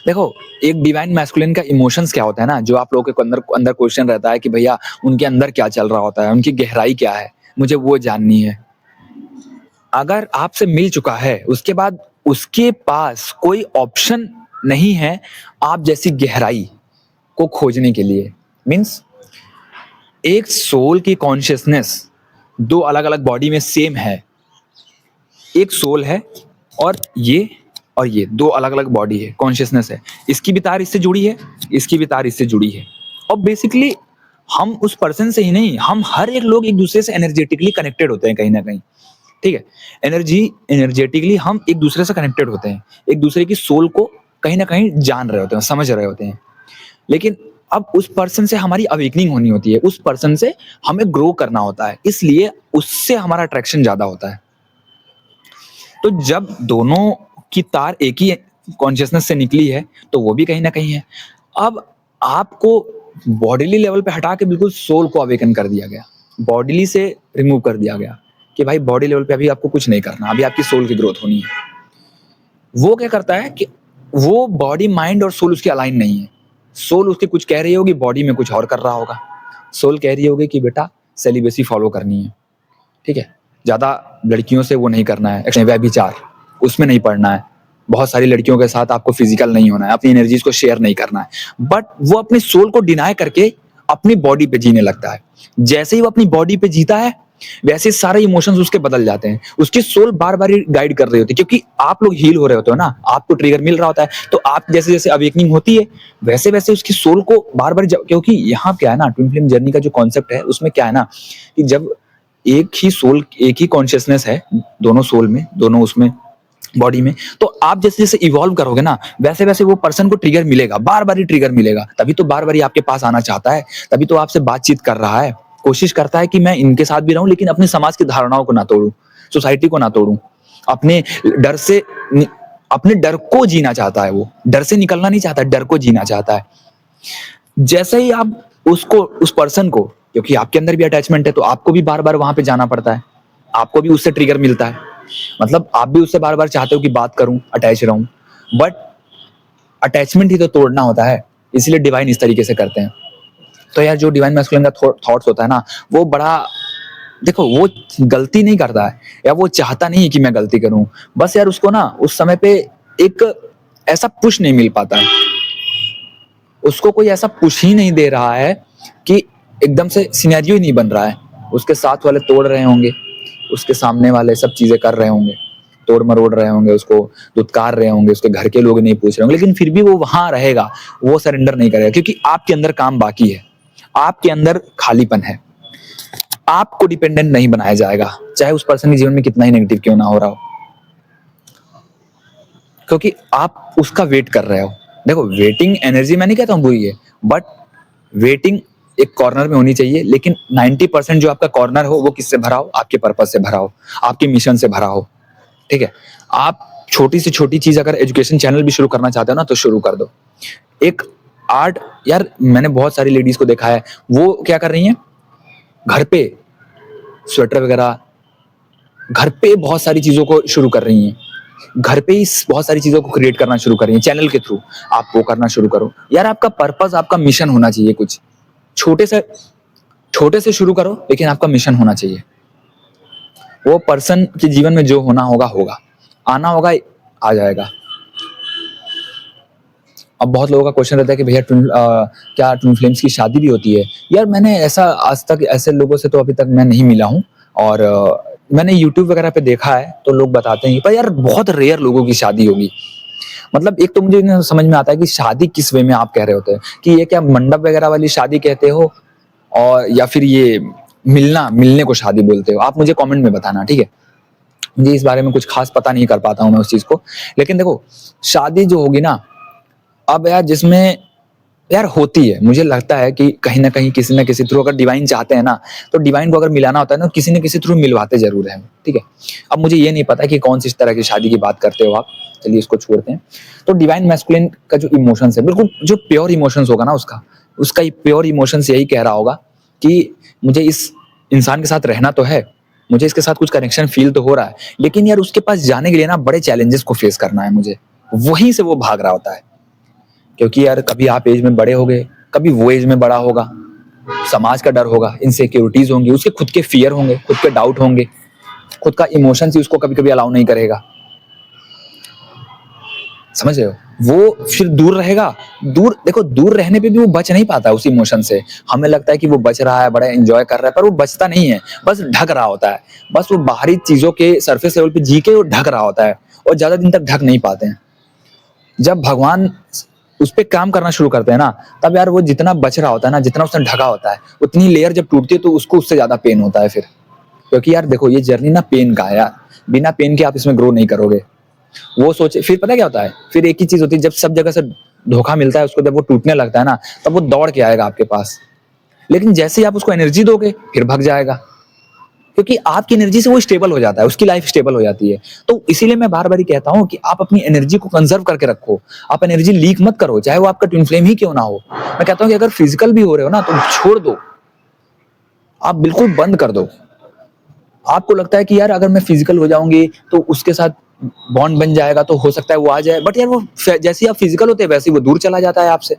देखो, एक divine masculine का इमोशंस क्या होता है ना, जो आप लोगों के अंदर अंदर क्वेश्चन रहता है कि भैया उनके अंदर क्या चल रहा होता है, उनकी गहराई क्या है, मुझे वो जाननी है। अगर आपसे मिल चुका है, उसके बाद उसके पास कोई ऑप्शन नहीं है आप जैसी गहराई को खोजने के लिए। मीन्स एक सोल की कॉन्शियसनेस दो अलग-अलग बॉडी में सेम है। एक सोल है और ये दो अलग-अलग बॉडी है, कॉन्शियसनेस है। इसकी भी तार इससे जुड़ी है, इसकी भी तार इससे जुड़ी है। और बेसिकली हम उस पर्सन से ही नहीं, हम हर एक लोग एक-दूसरे से एनर्जेटिकली कनेक्टेड होते हैं कहीं न कहीं, ठीक है? एनर्जेटिकली हम एक-दूसरे से कनेक्टेड होते हैं। एक-दूसरे की सोल को कहीं न कहीं जान रहे होते हैं, समझ रहे होते हैं। लेकिन अब उस पर्सन से हमारी अवेकनिंग होनी होती है, उस पर्सन से हमें ग्रो करना होता है, इसलिए उससे हमारा अट्रैक्शन ज़्यादा होता है। तो जब दोनों की तार एक ही कॉन्शियसनेस से निकली है, तो वो भी कहीं न कहीं है। अब आपको बॉडीली लेवल पे हटा के बिल्कुल सोल को अवेकन कर दिया गया। बॉडीली से रिमूव कर दिया गया कि भाई बॉडी लेवल पे अभी आपको कुछ नहीं करना, अभी आपकी सोल की ग्रोथ होनी है। वो क्या करता है कि वो बॉडी, माइंड और सोल उसकी अलाइन नहीं है। सोल उसकी कुछ कह रही होगी, बॉडी में कुछ और कर रहा होगा। सोल कह रही होगी कि बेटा सेलिबेसी फॉलो करनी है, ठीक है? ज़्यादा लड़कियों से वो नहीं करना है, व्यभिचार उसमें नहीं पड़ना है, बहुत सारी लड़कियों के साथ आपको फिजिकल नहीं होना है, अपनी एनर्जीज को शेयर नहीं करना है। बट वो अपनी सोल को डिनाई करके अपनी बॉडी पे जीने लगता है। जैसे ही वो अपनी बॉडी पे जीता है, वैसे सारे इमोशंस उसके बदल जाते हैं। उसकी सोल बार बार गाइड कर रही होती है, क्योंकि आप लोग हील हो रहे होते हो ना, आपको ट्रिगर मिल रहा होता है, तो आप जैसे जैसे अवेकनिंग होती है, वैसे वैसे उसकी सोल को बार बार, क्योंकि यहाँ क्या है ना, ट्विन फ्लेम जर्नी का जो कॉन्सेप्ट है उसमें क्या है ना, कि जब एक ही सोल, एक ही कॉन्शियसनेस है दोनों सोल में, दोनों उसमें बॉडी में, तो आप जैसे जैसे इवॉल्व करोगे ना, वैसे वैसे वो पर्सन को ट्रिगर मिलेगा, बार बार ही ट्रिगर मिलेगा। तभी तो बार बार ही आपके पास आना चाहता है, तभी तो आपसे बातचीत कर रहा है, कोशिश करता है कि मैं इनके साथ भी रहूं, लेकिन अपने समाज की धारणाओं को ना तोड़ूं, सोसाइटी को ना तोड़ूं, अपने डर से, अपने डर को जीना चाहता है। वो डर से निकलना नहीं चाहता, डर को जीना चाहता है। जैसे ही आप उसको, उस पर्सन को, क्योंकि आपके अंदर भी अटैचमेंट है, तो आपको भी बार बार वहां पे जाना पड़ता है, आपको भी उससे ट्रिगर मिलता है। मतलब आप भी उससे बार बार चाहते हो कि बात करूं, अटैच रहूं, बट अटैचमेंट ही तो तोड़ना होता है, इसलिए डिवाइन इस तरीके से करते हैं। तो यार जो डिवाइन मैस्कुलिन का थॉट्स होता है ना, वो बड़ा, देखो वो गलती नहीं करता है, या वो चाहता नहीं है कि मैं गलती करूं, बस यार उसको ना उस समय पे एक ऐसा पुश नहीं मिल पाता है, उसको कोई ऐसा पुश ही नहीं दे रहा है कि एकदम से सिनेरियो ही नहीं बन रहा है। उसके साथ वाले तोड़ रहे होंगे, उसके सामने वाले सब चीजें कर रहे होंगे, तोड़ मरोड़ रहे होंगे, उसको दुत्कार रहे होंगे, उसके घर के लोग नहीं पूछ रहे होंगे, लेकिन फिर भी वो वहां रहेगा, वो सरेंडर नहीं करेगा, क्योंकि आपके अंदर काम बाकी है, आपके अंदर खालीपन है। आपको डिपेंडेंट नहीं बनाया जाएगा, चाहे उस पर्सन के जीवन में कितना ही नेगेटिव क्यों ना हो रहा हो, क्योंकि आप उसका वेट कर रहे हो। देखो, वेटिंग एनर्जी मैं नहीं कहता हूँ बुरी है, बट वेटिंग एक कॉर्नर में होनी चाहिए, लेकिन 90% जो आपका कॉर्नर हो वो किससे भरा हो, आपके पर्पस से भरा हो, आपके मिशन से भरा हो, ठीक है? आप छोटी से छोटी चीज, अगर एजुकेशन चैनल भी शुरू करना चाहते हो ना, तो शुरू कर दो। एक आर्ट, यार मैंने बहुत सारी लेडीज को देखा है, वो क्या कर रही हैं, घर पे स्वेटर वगैरह, घर पे बहुत सारी चीजों को शुरू कर रही हैं, घर पे ही बहुत सारी चीजों को क्रिएट करना शुरू कर रही हैं चैनल के थ्रू। आप वो करना शुरू करो यार, आपका पर्पस, आपका मिशन होना चाहिए, कुछ छोटे से शुरू करो, लेकिन आपका मिशन होना चाहिए। वो पर्सन के जीवन में जो होना होगा होगा, आना होगा, आ जाएगा। अब बहुत लोगों का क्वेश्चन रहता है कि भैया क्या ट्विन फ्लेम्स की शादी भी होती है? यार मैंने ऐसा आज तक, ऐसे लोगों से तो अभी तक मैं नहीं मिला हूँ, और मैंने यूट्यूब वगैरह पे देखा है तो लोग बताते हैं, पर यार बहुत रेयर लोगों की शादी होगी। मतलब एक तो मुझे नहीं समझ में आता है कि शादी किस वे में आप कह रहे होते हैं, कि ये क्या मंडप वगैरह वाली शादी कहते हो, और या फिर ये मिलने को शादी बोलते हो? आप मुझे कमेंट में बताना, ठीक है? मुझे इस बारे में कुछ खास पता नहीं कर पाता हूँ मैं उस चीज को, लेकिन देखो शादी जो होगी ना, अब यार जिसमें यार होती है, मुझे लगता है कि कहीं ना कहीं किसी ना किसी थ्रू, अगर डिवाइन चाहते हैं ना, तो डिवाइन को अगर मिलाना होता है ना, किसी न किसी थ्रू मिलवाते जरूर हैं, ठीक है? अब मुझे ये नहीं पता कि कौन सी तरह की शादी की बात करते हो आप, चलिए इसको छोड़ते हैं। तो डिवाइन मैस्कुलिन का जो इमोशंस है, बिल्कुल जो प्योर इमोशंस होगा ना, उसका प्योर इमोशंस यही कह रहा होगा कि मुझे इस इंसान के साथ रहना तो है, मुझे इसके साथ कुछ कनेक्शन फील तो हो रहा है, लेकिन यार उसके पास जाने के लिए ना बड़े चैलेंजेस को फेस करना है मुझे, वहीं से वो भाग रहा होता है। क्योंकि यार कभी आप एज में बड़े होगे, कभी वो एज में बड़ा होगा, समाज का डर होगा, इनसिक्योरिटीज होंगी, उसके खुद के फियर होंगे, खुद के डाउट होंगे, खुद का इमोशंस ही उसको कभी कभी अलाउ नहीं करेगा। समझ रहे हो? वो फिर दूर रहेगा। दूर देखो, दूर रहने पे भी वो बच नहीं पाता उस इमोशन से। हमें लगता है कि वो बच रहा है, बड़ा एंजॉय कर रहा है, पर वो बचता नहीं है, बस ढक रहा होता है। बस वो बाहरी चीजों के सरफेस लेवल पे जी के वो ढक रहा होता है, और ज्यादा दिन तक ढक नहीं पाते हैं। जब भगवान उस पे काम करना शुरू करते हैं ना, तब यार वो जितना बच रहा होता है ना, जितना उसने ढका होता है, उतनी लेयर जब टूटती है तो उसको उससे ज्यादा पेन होता है फिर। क्योंकि यार देखो, ये जर्नी ना पेन का है यार, बिना पेन के आप इसमें ग्रो नहीं करोगे। वो सोचे फिर, पता क्या होता है, फिर एक ही चीज होती है, जब सब जगह से धोखा मिलता है उसको, जब वो टूटने लगता है ना, तब वो दौड़ के आएगा आपके पास। लेकिन जैसे ही आप उसको एनर्जी दोगे, फिर भाग जाएगा। क्योंकि आपकी एनर्जी से वो स्टेबल हो जाता है, उसकी लाइफ स्टेबल हो जाती है। तो इसीलिए मैं बार बार ही कहता हूँ कि आप अपनी एनर्जी को कंजर्व करके रखो। आप एनर्जी लीक मत करो, चाहे वो आपका ट्विन फ्लेम ही क्यों ना हो। मैं कहता हूँ कि अगर फिजिकल भी हो रहे हो ना, तो छोड़ दो, आप बिल्कुल बंद कर दो। आपको लगता है कि यार अगर मैं फिजिकल हो जाऊंगी तो उसके साथ बॉन्ड बन जाएगा, तो हो सकता है वो आ जाए, बट यार वो जैसे ही आप फिजिकल होते हैं वैसे ही वो दूर चला जाता है आपसे।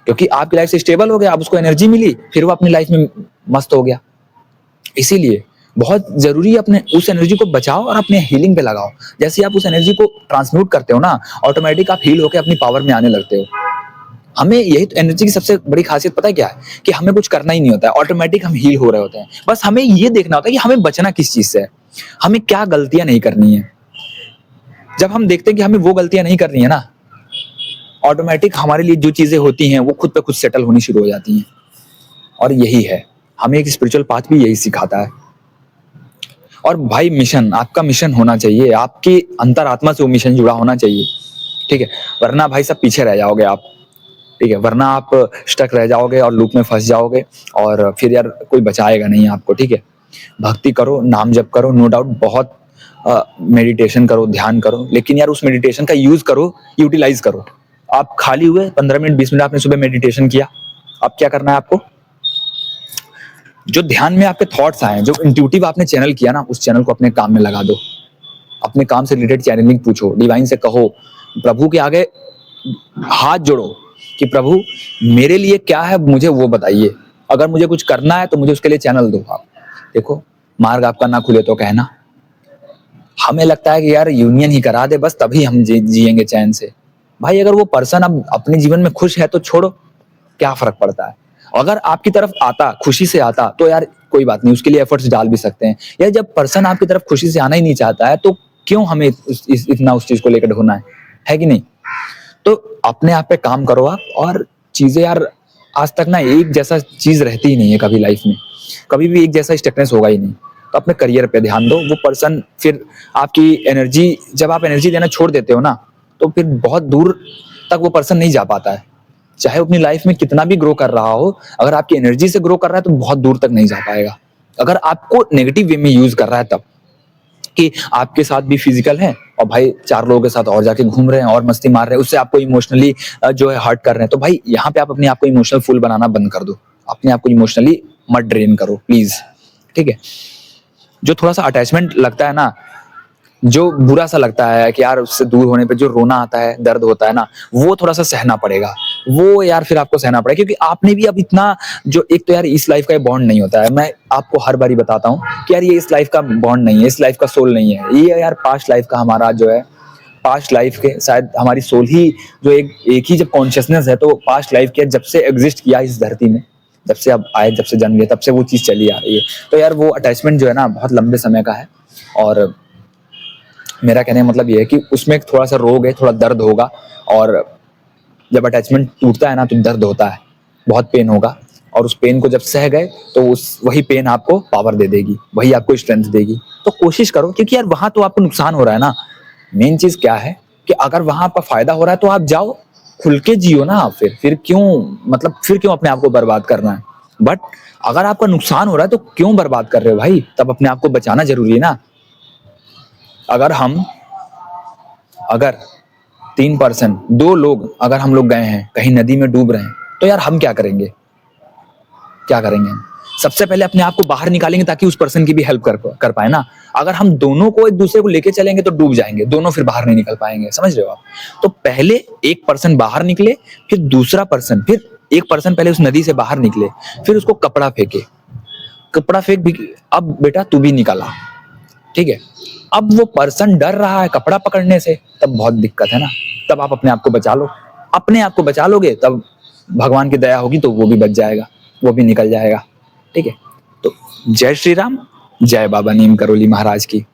क्योंकि आपकी लाइफ से स्टेबल हो गया, आप उसको एनर्जी मिली, फिर वो अपनी लाइफ में मस्त हो गया। इसीलिए बहुत जरूरी है अपने उस एनर्जी को बचाओ और अपने हीलिंग पे लगाओ। जैसे आप उस एनर्जी को ट्रांसम्यूट करते हो ना, ऑटोमेटिक आप हील होकर अपनी पावर में आने लगते हो। हमें यही तो एनर्जी की सबसे बड़ी खासियत पता है क्या है, कि हमें कुछ करना ही नहीं होता है, ऑटोमेटिक हम हील हो रहे होते हैं। बस हमें ये देखना होता है कि हमें बचना किस चीज से है, हमें क्या गलतियां नहीं करनी है। जब हम देखते हैं कि हमें वो गलतियां नहीं करनी है ना, ऑटोमेटिक हमारे लिए जो चीजें होती हैं वो खुद पे खुद सेटल होनी शुरू हो जाती हैं। और यही है, हमें एक स्पिरिचुअल पाथ भी यही सिखाता है। और भाई मिशन, आपका मिशन होना चाहिए, आपकी अंतरात्मा से वो मिशन जुड़ा होना चाहिए, ठीक है? वरना भाई सब पीछे रह जाओगे आप, ठीक है? वरना आप स्टक रह जाओगे और लूप में फंस जाओगे, और फिर यार कोई बचाएगा नहीं आपको, ठीक है? भक्ति करो, नाम जप करो, नो डाउट, बहुत मेडिटेशन करो, ध्यान करो, लेकिन यार उस मेडिटेशन का यूज करो, यूटिलाइज करो। आप खाली हुए 15 मिनट 20 मिनट आपने सुबह मेडिटेशन किया, अब क्या करना है आपको? जो ध्यान में आपके थॉट्स आए, जो इंट्यूटिव आपने चैनल किया ना, उस चैनल को अपने काम में लगा दो। अपने काम से रिलेटेड चैनलिंग पूछो, डिवाइन से कहो, प्रभु के आगे हाथ जोड़ो कि प्रभु मेरे लिए क्या है, मुझे वो बताइए। अगर मुझे कुछ करना है तो मुझे उसके लिए चैनल दो। आप देखो, मार्ग आपका ना खुले तो कहना। हमें लगता है कि यार यूनियन ही करा दे बस, तभी हम जिएंगे चैन से। भाई अगर वो पर्सन अब अपने जीवन में खुश है तो छोड़ो, क्या फर्क पड़ता है? अगर आपकी तरफ आता, खुशी से आता, तो यार कोई बात नहीं, उसके लिए एफर्ट्स डाल भी सकते हैं। यार जब पर्सन आपकी तरफ खुशी से आना ही नहीं चाहता है, तो क्यों हमें इतना उस चीज को लेकर ढूंढना है कि नहीं? तो अपने आप पे काम करो आप, और चीजें यार आज तक ना एक जैसा चीज रहती ही नहीं है कभी लाइफ में, कभी भी एक जैसा स्टेटनेस होगा ही नहीं। तो अपने करियर पे ध्यान दो। वो पर्सन फिर आपकी एनर्जी, जब आप एनर्जी देना छोड़ देते हो ना, तो फिर बहुत दूर तक वो पर्सन नहीं जा पाता है। चाहे अपनी लाइफ में कितना भी ग्रो कर रहा हो, अगर आपकी एनर्जी से ग्रो कर रहा है तो बहुत दूर तक नहीं जा पाएगा। अगर आपको नेगेटिव वे में यूज कर रहा है, तब कि आपके साथ भी फिजिकल है और भाई 4 लोगों के साथ और जाके घूम रहे हैं और मस्ती मार रहे हैं, उससे आपको इमोशनली जो है हर्ट कर रहे हैं, तो भाई यहाँ पे आप अपने आप को इमोशनल फुल बनाना बंद कर दो। अपने आप को इमोशनली मत ड्रेन करो प्लीज, ठीक है? जो थोड़ा सा अटैचमेंट लगता है ना, जो बुरा सा लगता है कि यार उससे दूर होने पे जो रोना आता है, दर्द होता है ना, वो थोड़ा सा सहना पड़ेगा। वो यार फिर आपको सहना पड़ेगा, क्योंकि आपने भी अब इतना, जो एक तो यार इस लाइफ का बॉन्ड नहीं होता है। मैं आपको हर बारी बताता हूँ कि यार ये इस लाइफ का बॉन्ड नहीं है, इस लाइफ का सोल नहीं है ये, यार पास्ट लाइफ का हमारा जो है, पास्ट लाइफ के शायद हमारी सोल ही जो एक ही जब कॉन्शियसनेस है, तो पास्ट लाइफ के जब से एग्जिस्ट किया इस धरती में, जब से अब आए, जब से जन्म लिया, तब से वो चीज़ चली आ रही है। तो यार वो अटैचमेंट जो है ना, बहुत लंबे समय का है। और मेरा कहने का मतलब ये है कि उसमें थोड़ा सा रोग है, थोड़ा दर्द होगा, और जब अटैचमेंट टूटता है ना, तो दर्द होता है, बहुत पेन होगा। और उस पेन को जब सह गए, तो उस वही पेन आपको पावर दे देगी, वही आपको स्ट्रेंथ देगी। तो कोशिश करो, क्योंकि यार वहां तो आपको नुकसान हो रहा है ना। मेन चीज क्या है कि अगर वहां आपका फायदा हो रहा है तो आप जाओ, खुल के जियो ना। फिर क्यों, मतलब फिर क्यों अपने आप को बर्बाद करना है? बट अगर आपका नुकसान हो रहा है तो क्यों बर्बाद कर रहे हो भाई? तब अपने आप को बचाना जरूरी है ना। अगर हम, अगर 3%, 2 लोग अगर हम लोग गए हैं कहीं नदी में डूब रहे हैं, तो यार हम क्या करेंगे? क्या करेंगे? सबसे पहले अपने आप को बाहर निकालेंगे ताकि उस पर्सन की भी हेल्प कर पाए ना। अगर हम दोनों को एक दूसरे को लेके चलेंगे तो डूब जाएंगे, दोनों फिर बाहर नहीं निकल पाएंगे, समझ रहे हो आप? तो पहले एक पर्सन बाहर निकले, फिर दूसरा पर्सन, फिर एक पर्सन पहले उस नदी से बाहर निकले, फिर उसको कपड़ा फेंके, कपड़ा फेंक भी, अब बेटा तू भी निकला, ठीक है। अब वो पर्सन डर रहा है कपड़ा पकड़ने से, तब बहुत दिक्कत है ना। तब आप अपने आप को बचा लो, अपने आप को बचा लोगे तब भगवान की दया होगी तो वो भी बच जाएगा, वो भी निकल जाएगा, ठीक है। तो जय श्री राम, जय बाबा नीम करोली महाराज की।